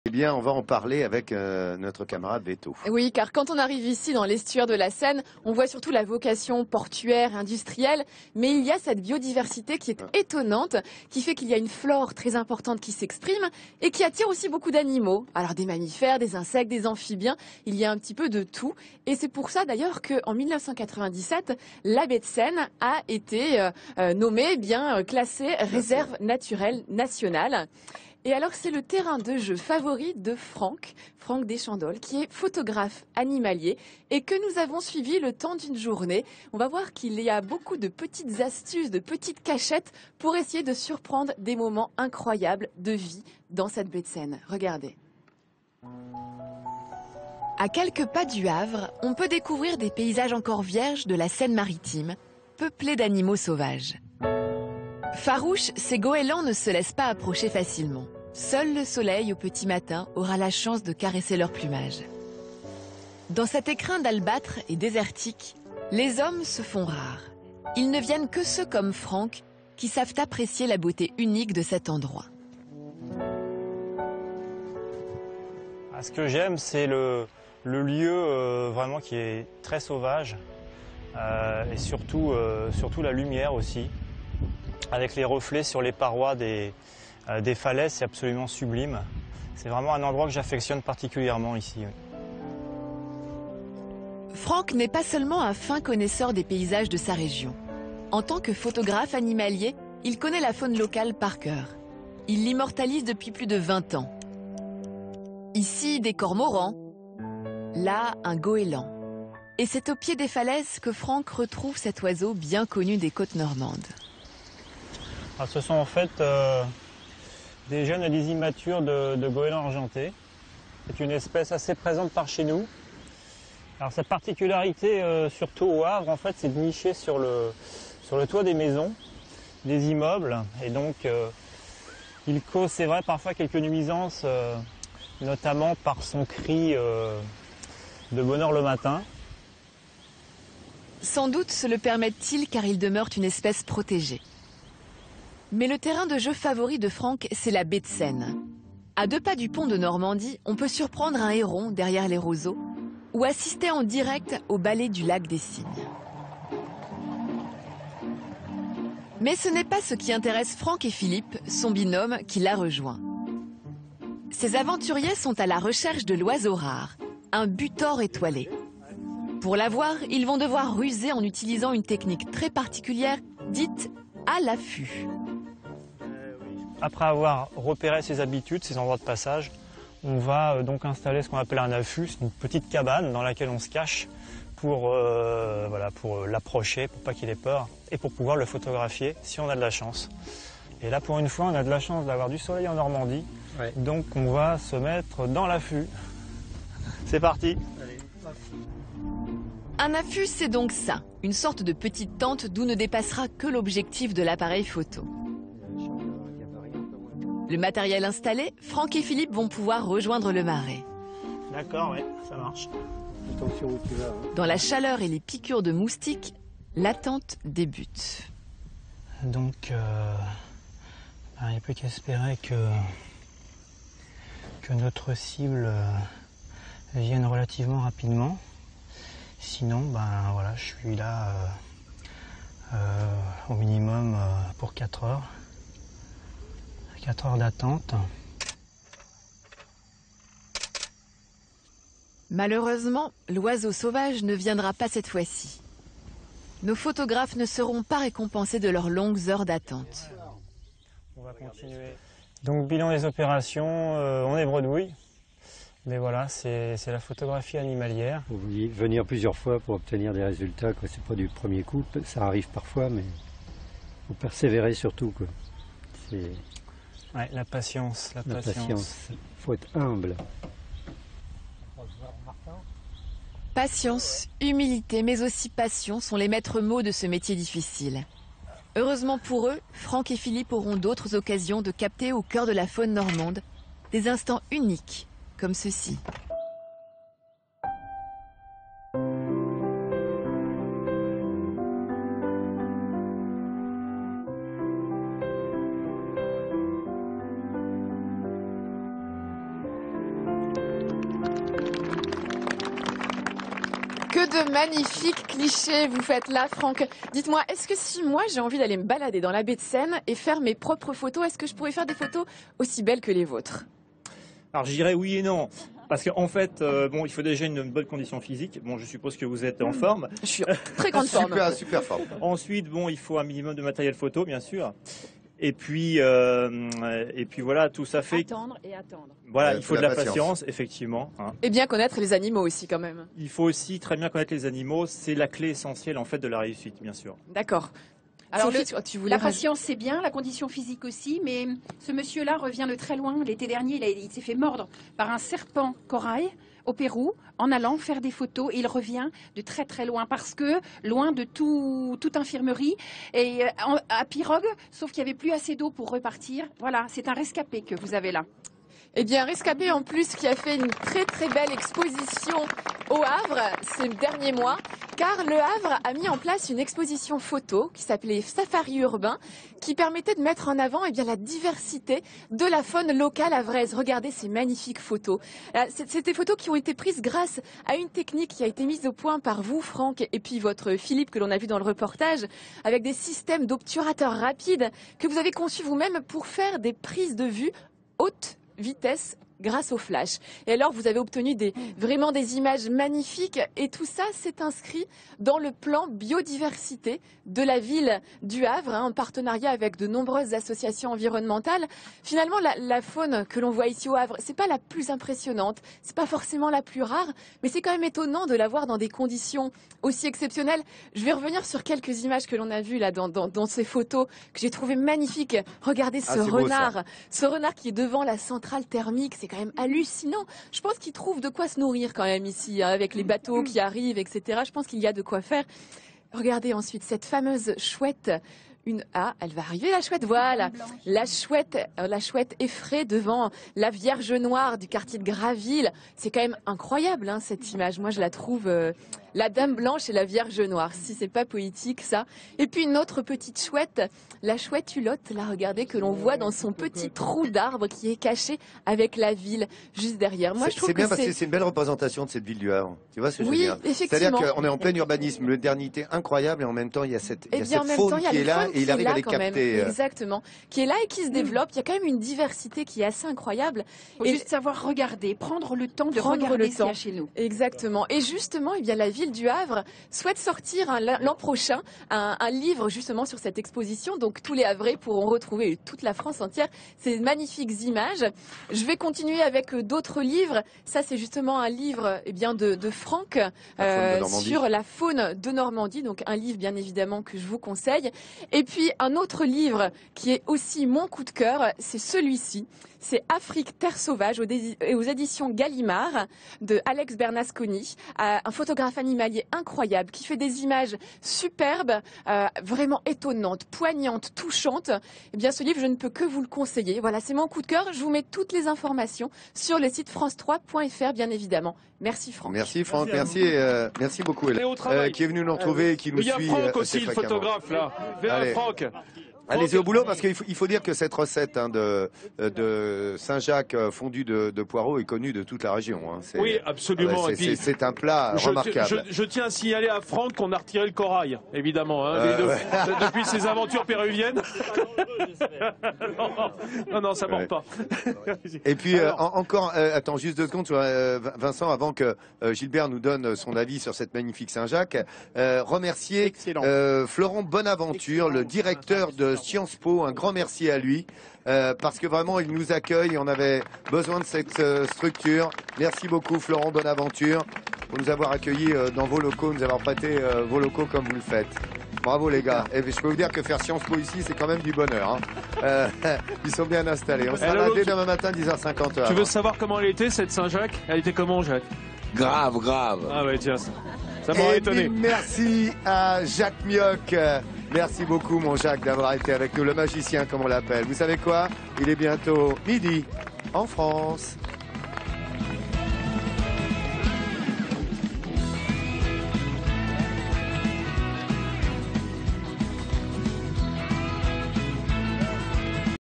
Eh bien, on va en parler avec notre camarade Veto. Oui, car quand on arrive ici dans l'estuaire de la Seine, on voit surtout la vocation portuaire, industrielle, mais il y a cette biodiversité qui est étonnante, qui fait qu'il y a une flore très importante qui s'exprime et qui attire aussi beaucoup d'animaux. Alors des mammifères, des insectes, des amphibiens, il y a un petit peu de tout. Et c'est pour ça d'ailleurs qu'en 1997, la baie de Seine a été nommée, classée réserve naturelle nationale. Et alors, c'est le terrain de jeu favori de Franck Deschandolle, qui est photographe animalier et que nous avons suivi le temps d'une journée. On va voir qu'il y a beaucoup de petites astuces, de petites cachettes pour essayer de surprendre des moments incroyables de vie dans cette baie de Seine. Regardez. À quelques pas du Havre, on peut découvrir des paysages encore vierges de la Seine-Maritime, peuplés d'animaux sauvages. Farouches, ces goélands ne se laissent pas approcher facilement. Seul le soleil au petit matin aura la chance de caresser leur plumage. Dans cet écrin d'albâtre et désertique, les hommes se font rares. Ils ne viennent que ceux comme Franck qui savent apprécier la beauté unique de cet endroit. Ce que j'aime, c'est le lieu vraiment qui est très sauvage et surtout la lumière aussi. Avec les reflets sur les parois des falaises, c'est absolument sublime. C'est vraiment un endroit que j'affectionne particulièrement ici. Oui. Franck n'est pas seulement un fin connaisseur des paysages de sa région. En tant que photographe animalier, il connaît la faune locale par cœur. Il l'immortalise depuis plus de 20 ans. Ici, des cormorans. Là, un goéland. Et c'est au pied des falaises que Franck retrouve cet oiseau bien connu des côtes normandes. Alors, ce sont en fait des jeunes et des immatures de goélands argentés. C'est une espèce assez présente par chez nous. Alors sa particularité, surtout au Havre, en fait, c'est de nicher sur le toit des maisons, des immeubles. Et donc, il cause, c'est vrai, parfois quelques nuisances, notamment par son cri de bonne heure le matin. Sans doute se le permettent-ils car il demeure une espèce protégée. Mais le terrain de jeu favori de Franck, c'est la baie de Seine. À 2 pas du pont de Normandie, on peut surprendre un héron derrière les roseaux ou assister en direct au ballet du lac des Cygnes. Mais ce n'est pas ce qui intéresse Franck et Philippe, son binôme, qui l'a rejoint. Ces aventuriers sont à la recherche de l'oiseau rare, un butor étoilé. Pour l'avoir, ils vont devoir ruser en utilisant une technique très particulière dite à l'affût. Après avoir repéré ses habitudes, ses endroits de passage, on va donc installer ce qu'on appelle un affût, c'est une petite cabane dans laquelle on se cache pour l'approcher, pour pas qu'il ait peur, et pour pouvoir le photographier si on a de la chance. Et là, pour une fois, on a de la chance d'avoir du soleil en Normandie, ouais. Donc on va se mettre dans l'affût. C'est parti. Un affût, c'est donc ça, une sorte de petite tente d'où ne dépassera que l'objectif de l'appareil photo. Le matériel installé, Franck et Philippe vont pouvoir rejoindre le marais. D'accord, oui, ça marche. Attention où tu vas. Dans la chaleur et les piqûres de moustiques, l'attente débute. Donc, il n'y a plus qu'à espérer que notre cible vienne relativement rapidement. Sinon, voilà, je suis là au minimum pour 4 heures. 4 heures d'attente. Malheureusement, l'oiseau sauvage ne viendra pas cette fois-ci. Nos photographes ne seront pas récompensés de leurs longues heures d'attente. On va continuer. Donc, bilan des opérations, on est bredouille. Mais voilà, c'est la photographie animalière. Il faut venir plusieurs fois pour obtenir des résultats. C'est pas du premier coup, ça arrive parfois, mais il faut persévérer surtout. Ouais, la patience, la patience. Il faut être humble. Patience, humilité, mais aussi passion sont les maîtres mots de ce métier difficile. Heureusement pour eux, Franck et Philippe auront d'autres occasions de capter au cœur de la faune normande des instants uniques comme ceci. de magnifiques clichés vous faites là, Franck. Dites-moi, est-ce que si moi j'ai envie d'aller me balader dans la baie de Seine et faire mes propres photos, est-ce que je pourrais faire des photos aussi belles que les vôtres? Alors je dirais oui et non. Parce qu'en fait, bon, il faut déjà une bonne condition physique. Bon, je suppose que vous êtes en forme. Je suis en très grande forme. Super forme. Ensuite, bon, il faut un minimum de matériel photo, bien sûr. Et puis voilà, tout ça fait. Attendre et attendre. Voilà, Ouais, il faut de la patience, effectivement. Hein. Et bien connaître les animaux aussi, quand même. Il faut aussi très bien connaître les animaux. C'est la clé essentielle, en fait, de la réussite, bien sûr. D'accord. Alors, Sophie, tu voulais la patience, c'est bien, la condition physique aussi, mais ce monsieur-là revient de très loin. L'été dernier, il s'est fait mordre par un serpent corail au Pérou en allant faire des photos. Et il revient de très très loin parce que loin de toute infirmerie et à pirogue, sauf qu'il n'y avait plus assez d'eau pour repartir. Voilà, c'est un rescapé que vous avez là. Eh bien, rescapé en plus qui a fait une très très belle exposition au Havre ces derniers mois, car le Havre a mis en place une exposition photo qui s'appelait Safari Urbain, qui permettait de mettre en avant eh bien, la diversité de la faune locale havraise. Regardez ces magnifiques photos. C'est des photos qui ont été prises grâce à une technique qui a été mise au point par vous, Franck, et puis votre Philippe que l'on a vu dans le reportage, avec des systèmes d'obturateurs rapides que vous avez conçus vous-même pour faire des prises de vue haute vitesse grâce au flash. Et alors, vous avez obtenu vraiment des images magnifiques et tout ça s'est inscrit dans le plan biodiversité de la ville du Havre, en partenariat avec de nombreuses associations environnementales. Finalement, la faune que l'on voit ici au Havre, c'est pas la plus impressionnante, c'est pas forcément la plus rare, mais c'est quand même étonnant de la voir dans des conditions aussi exceptionnelles. Je vais revenir sur quelques images que l'on a vues là dans ces photos que j'ai trouvées magnifiques. Regardez ce renard, ce renard qui est devant la centrale thermique, c'est quand même hallucinant. Je pense qu'ils trouvent de quoi se nourrir quand même ici, hein, avec les bateaux qui arrivent, etc. Je pense qu'il y a de quoi faire. Regardez ensuite cette fameuse chouette. Elle va arriver la chouette, voilà. La chouette effraie devant la Vierge Noire du quartier de Graville. C'est quand même incroyable, hein, cette image. Moi, je la trouve... la Dame Blanche et la Vierge Noire, si c'est pas poétique ça. Et puis une autre petite chouette, la chouette Hulotte, là regardez, que l'on voit dans son petit trou d'arbre qui est caché avec la ville juste derrière. Moi je trouve c'est bien que parce que c'est une belle représentation de cette ville du Havre. Tu vois ce que je veux dire? Effectivement. C'est-à-dire qu'on est en plein urbanisme, une modernité incroyable et en même temps il y a cette faune qui est là et il arrive à les capter. Exactement, qui est là et qui se développe. Il y a quand même une diversité qui est assez incroyable. Il faut juste savoir regarder, prendre le temps de regarder ce qu'il y a chez nous. Exactement. Et justement, eh bien, la ville du Havre souhaite sortir l'an prochain un livre justement sur cette exposition. Donc tous les Havrais pourront retrouver, toute la France entière, ces magnifiques images. Je vais continuer avec d'autres livres. Ça, c'est justement un livre de Franck sur la faune de Normandie. Donc un livre bien évidemment que je vous conseille. Et puis un autre livre qui est aussi mon coup de cœur, c'est celui-ci. C'est Afrique Terre Sauvage aux éditions Gallimard de Alex Bernasconi, un photographe animalier incroyable qui fait des images superbes, vraiment étonnantes, poignantes, touchantes. Eh bien, ce livre, je ne peux que vous le conseiller. Voilà, c'est mon coup de cœur. Je vous mets toutes les informations sur le site france3.fr, bien évidemment. Merci Franck. Merci Franck, merci beaucoup Hélène, qui est venu nous retrouver et qui nous suit. Il y a Franck aussi, le photographe là. Viens Franck. Allez-y au boulot parce qu'il faut dire que cette recette de Saint-Jacques fondu de poireaux est connue de toute la région. Hein. Oui, absolument. C'est un plat remarquable. Je tiens à signaler à Franck qu'on a retiré le corail, évidemment, hein, depuis ses aventures péruviennes. non, ça mord pas. Et puis encore, attends juste 2 secondes, Vincent, avant que Gilbert nous donne son avis sur cette magnifique Saint-Jacques, remercier Florent Bonaventure, le directeur de Sciences Po, un grand merci à lui, parce que vraiment il nous accueille, on avait besoin de cette structure. Merci beaucoup Florent Bonaventure pour nous avoir accueillis dans vos locaux, nous avoir prêté vos locaux comme vous le faites. Bravo les gars, et je peux vous dire que faire Sciences Po ici c'est quand même du bonheur, hein. Ils sont bien installés, on sera là dès demain matin 10h50. Tu veux savoir comment elle était cette Saint-Jacques? Elle était comment Jacques? Grave. Ah ouais tiens, ça m'aurait étonné. Merci à Jacques Mioc. Merci beaucoup, mon Jacques, d'avoir été avec nous, le magicien, comme on l'appelle. Vous savez quoi? Il est bientôt midi en France.